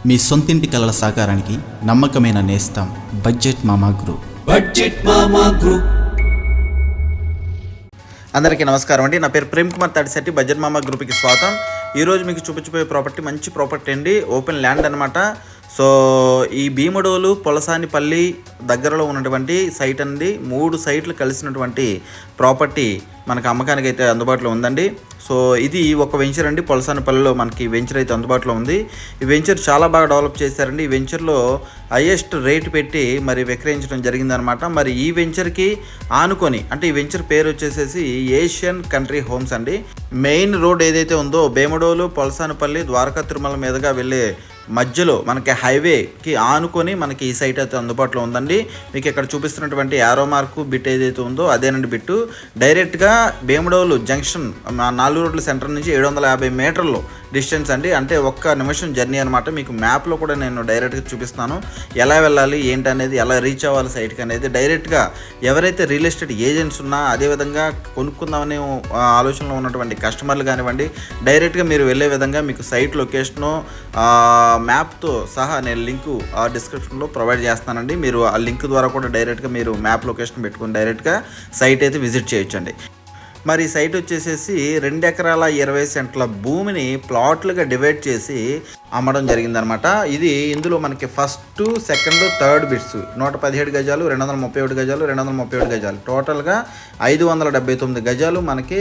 మీ సొంతింటి కలల సాకారానికి నమ్మకమైన నేస్తం బడ్జెట్ మామా గ్రూప్. అందరికీ నమస్కారం అండి. నా పేరు ప్రేమ్ కుమార్ తాడిశెట్టి. బడ్జెట్ మామా గ్రూప్కి స్వాగతం. ఈరోజు మీకు చూపించబోయే ప్రాపర్టీ మంచి ప్రాపర్టీ అండి. ఓపెన్ ల్యాండ్ అనమాట. సో ఈ భీమడోలు పొలసానిపల్లి దగ్గరలో ఉన్నటువంటి సైట్ అండి. 3 సైట్లు కలిసినటువంటి ప్రాపర్టీ మనకు అమ్మకానికి అయితే అందుబాటులో ఉందండి. సో ఇది ఒక వెంచర్ అండి. పొలసానిపల్లిలో మనకి వెంచర్ అయితే అందుబాటులో ఉంది. ఈ వెంచర్ చాలా బాగా డెవలప్ చేశారండి. ఈ వెంచర్లో హైయెస్ట్ రేట్ పెట్టి మరి విక్రయించడం జరిగిందనమాట. మరి ఈ వెంచర్కి ఆనుకొని అంటే ఈ వెంచర్ పేరు వచ్చేసేసి ఏషియన్ కంట్రీ హోమ్స్ అండి. మెయిన్ రోడ్ ఏదైతే ఉందో భీమడోలు పొలసానిపల్లి ద్వారకా తిరుమల మీదుగా వెళ్ళే మధ్యలో మనకి హైవేకి ఆనుకొని మనకి ఈ సైట్ అయితే అందుబాటులో ఉందండి. మీకు ఇక్కడ చూపిస్తున్నటువంటి యారో మార్కు బిట్ ఏదైతే ఉందో అదేనండి బిట్టు. డైరెక్ట్గా భీమడోలు జంక్షన్ 4 రోడ్ల సెంటర్ నుంచి 750 మీటర్లు డిస్టెన్స్ అండి. అంటే ఒక్క నిమిషం జర్నీ అనమాట. మీకు మ్యాప్లో కూడా నేను డైరెక్ట్గా చూపిస్తాను ఎలా వెళ్ళాలి ఏంటి అనేది, ఎలా రీచ్ అవ్వాలి సైట్కి అనేది. డైరెక్ట్గా ఎవరైతే రియల్ ఎస్టేట్ ఏజెంట్స్ ఉన్నా అదేవిధంగా కొనుక్కుందామనే ఆలోచనలో ఉన్నటువంటి కస్టమర్లు కానివ్వండి, డైరెక్ట్గా మీరు వెళ్ళే విధంగా మీకు సైట్ లొకేషను మ్యాప్తో సహా నేను లింకు డిస్క్రిప్షన్లో ప్రొవైడ్ చేస్తానండి. మీరు ఆ లింక్ ద్వారా కూడా డైరెక్ట్గా మీరు మ్యాప్ లొకేషన్ పెట్టుకుని డైరెక్ట్గా సైట్ అయితే విజిట్ చేయొచ్చండి. మరి ఈ సైట్ వచ్చేసేసి 2 ఎకరాల 20 సెంట్ల భూమిని ప్లాట్లుగా డివైడ్ చేసి అమ్మడం జరిగిందనమాట. ఇందులో మనకి ఫస్ట్, సెకండ్, థర్డ్ బిట్స్ 117 గజాలు, 237 గజాలు, 237 గజాలు, టోటల్గా 579 గజాలు మనకి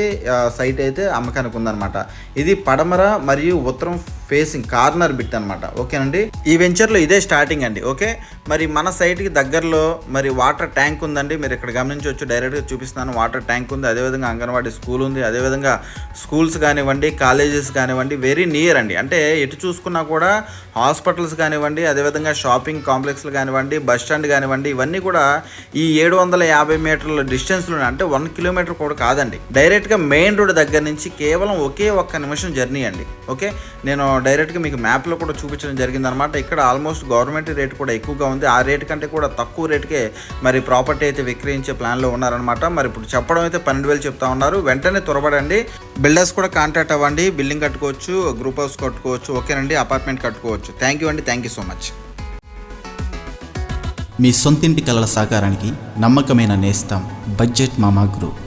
సైట్ అయితే అమ్మకానికి ఉందన్నమాట. ఇది పడమర మరియు ఉత్తరం ఫేసింగ్ కార్నర్ బిట్ అనమాట. ఓకేనండి. ఈ వెంచర్లో ఇదే స్టార్టింగ్ అండి. ఓకే, మరి మన సైట్కి దగ్గరలో మరి వాటర్ ట్యాంక్ ఉందండి. మీరు ఇక్కడ గమనించవచ్చు, డైరెక్ట్గా చూపిస్తున్నాను. వాటర్ ట్యాంక్ ఉంది, అదేవిధంగా అంగన్వాడీ స్కూల్ ఉంది, అదేవిధంగా స్కూల్స్ కానివ్వండి, కాలేజెస్ కానివ్వండి వెరీ నియర్ అండి. అంటే ఎటు చూసుకున్నా కూడా హాస్పిటల్స్ కానివ్వండి, అదేవిధంగా షాపింగ్ కాంప్లెక్స్లు కానివ్వండి, బస్ స్టాండ్ కానివ్వండి, ఇవన్నీ కూడా ఈ 750 మీటర్ల డిస్టెన్స్లో, అంటే 1 కిలోమీటర్ కూడా కాదండి. డైరెక్ట్గా మెయిన్ రోడ్ దగ్గర నుంచి కేవలం ఒక్క నిమిషం జర్నీ అండి. ఓకే, నేను డైరెక్ట్గా మీకు మ్యాప్లో కూడా చూపించడం జరిగిందనమాట. ఇక్కడ ఆల్మోస్ట్ గవర్నమెంట్ రేట్ కూడా ఎక్కువగా ఉంది. ఆ రేట్ కంటే కూడా తక్కువ రేటుకే మరి ప్రాపర్టీ అయితే విక్రయించే ప్లాన్లో ఉన్నారనమాట. మరి ఇప్పుడు చెప్పడం అయితే 12,000 చెప్తా ఉన్నారు. వెంటనే త్వరపడండి. బిల్డర్స్ కూడా కాంటాక్ట్ అవ్వండి. బిల్డింగ్ కట్టుకోవచ్చు, గ్రూప్ హౌస్ కట్టుకోవచ్చు, ఓకేనండి, అపార్ట్మెంట్ కట్టుకోవచ్చు. థ్యాంక్ యూ అండి. Thank you so much. మీ సొంతింటి కలల సాకారానికి నమ్మకమైన నేస్తం బడ్జెట్ మామా గ్రూప్.